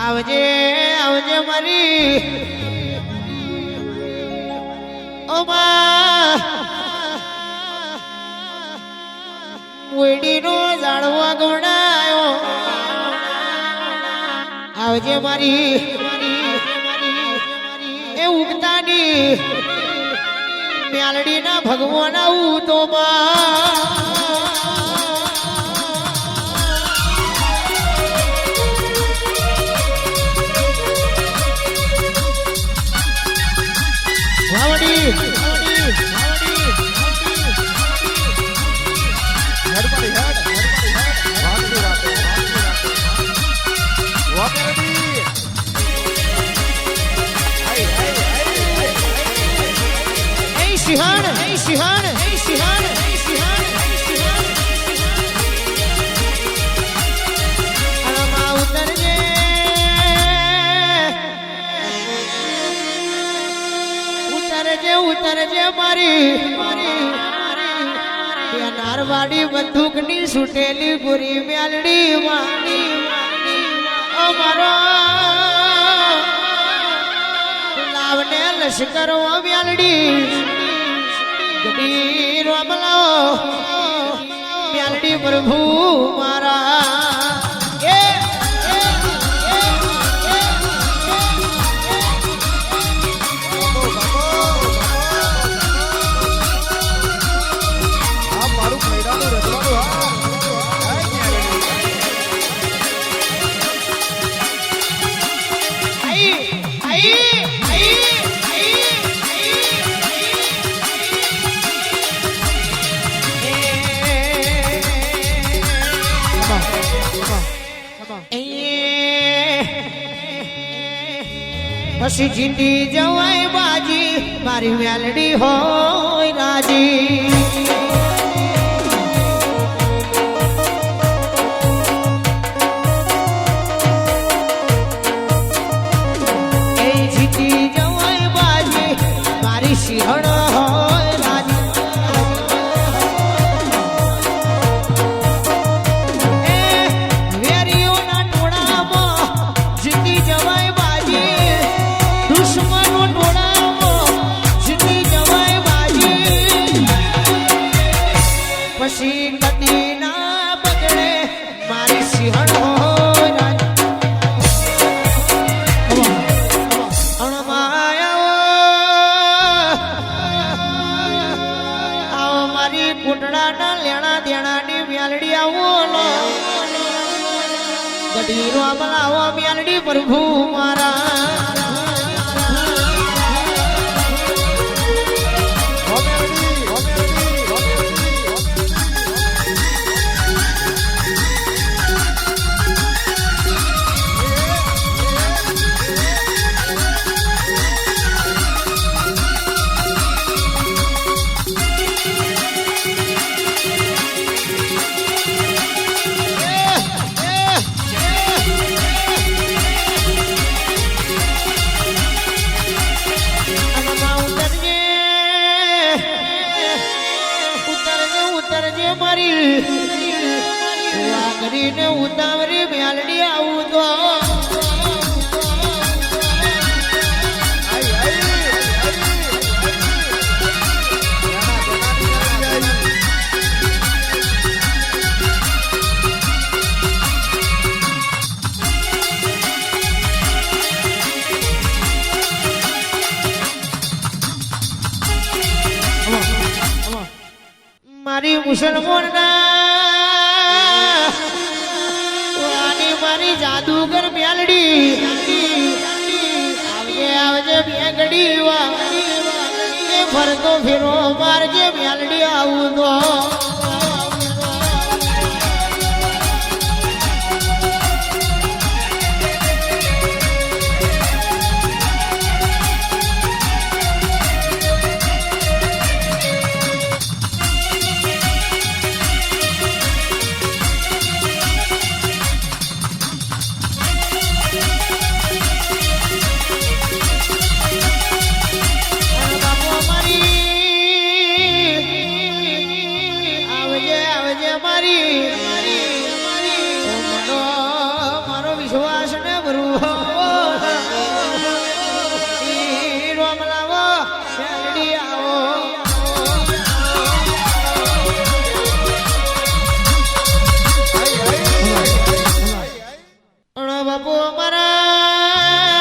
આવજે આવજે મારી ઓમા વેડીનો જાળવા ગોડાયો આવજે મારી એ ઉગતાની મ્યાલડીના ભગવાન આવું તો સિંહણ સિંહણ સિંહણ સિંહણ આમાં ઉતરજે ઉતરજે ઉતરજે મારી નારવાડી બંદૂકની છૂટેલી ગુરી મ્યાલડી મારો લાવને લશ્કર મ્યાલડી ગડી રોમલાઓ મ્યાલડી પ્રભુ મારા પછી જીતી જવાય બાજી મારી મ્યાલડી હોય રાજી એ જીતી જવાય બાજી મારી સિંહણ હોય રાજી એ વેરીઓના ટોળામાં જીતી જવાય પછી કદી ના બગડે મારી સિંહણ હોય આવો મારી કુટડાના લેણા દેણાની મ્યાલડી આવો કદી રોમલા આવો મ્યાલડી પ્રભુ મારા કરીને ઉતાવરી મ્યાલડી આવું તો મારી મુસલમાનના મારી જાદુગર મ્યાલડી આવજે આવજે મેઘડી ફરતો ફેરો મારજે મ્યાલડી આવું તો બાપુ મારા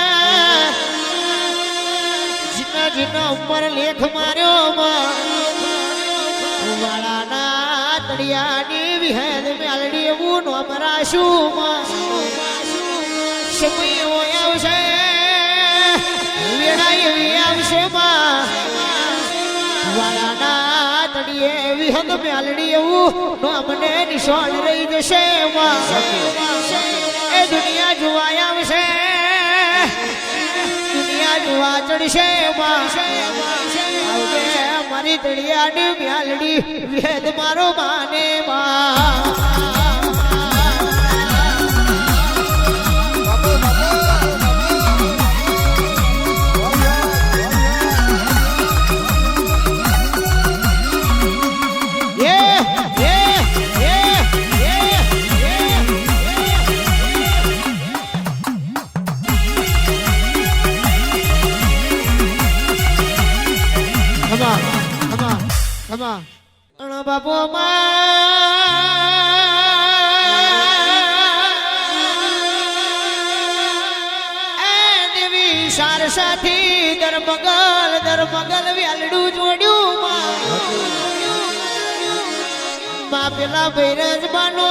જીના જીના ઉપર લેખ માર્યો વાળાના તળિયાની વિહેદ મેલડી એવું નો મરાશું સમય હોય આવશે વેળા એવી આવશે વાળાના તળિયે વિહદ મેલડી એવું નો અમને નિશાન રહી જશે એ દુનિયા જોવા આવશે દુનિયા જોવા ચડશે મારી તળિયાની મ્યાલડી વેદ મારો માને બાપુ દેવી સારસાથી દરમગલ વ્યાલડું જોડ્યું માં પેલા ભૈરજ બાનો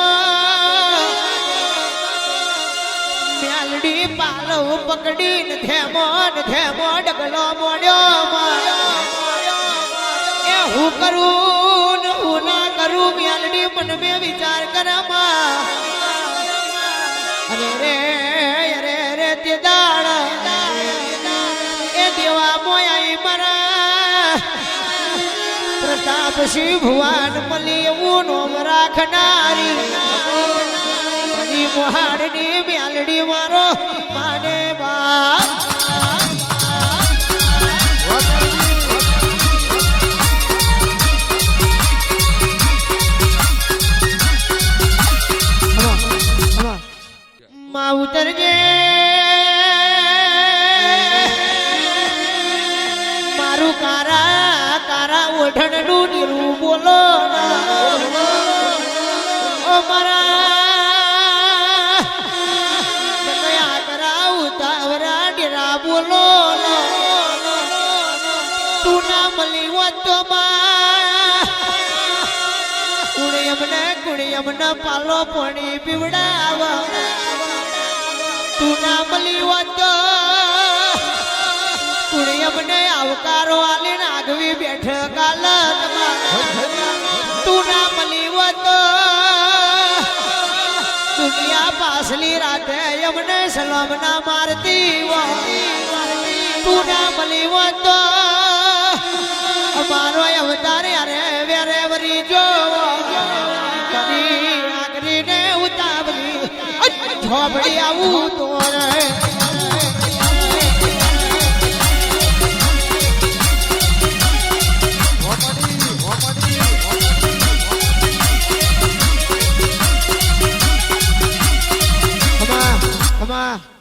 વ્યાલડી પાલવ પકડીને ધેમો ડગલો મોડ્યો હું કરું ને હું ના કરું મ્યાલડી મન મેં વિચાર કરામાં અરે રે તે દાડ એ દેવા મોયા મારા પ્રતાપસિંહ ભુવાન મળી એવું નોમ રાખનારી મોહાડની મ્યાલડી મારો માને બા ઉતરજે મારું કારા ઓઢણનું નીરું બોલો ઓ મારા કરા ઉતાવરા ડેરા બોલો તું ના મળી હોત તો કુણી અમને પાલો પાણી પીવડાવ તું ના મળી હોત કુણી અમને આવકારો આલીને આગવી બેઠક તું ના મળી હોત દુનિયા પાછલી રાતે અમને સલામ ના મારતી તું ના મળી હોત અમારો અવતાર અરે વેરે વરી જો આકરીને ઉતાવળી ઝોપડી આવું તો Come on.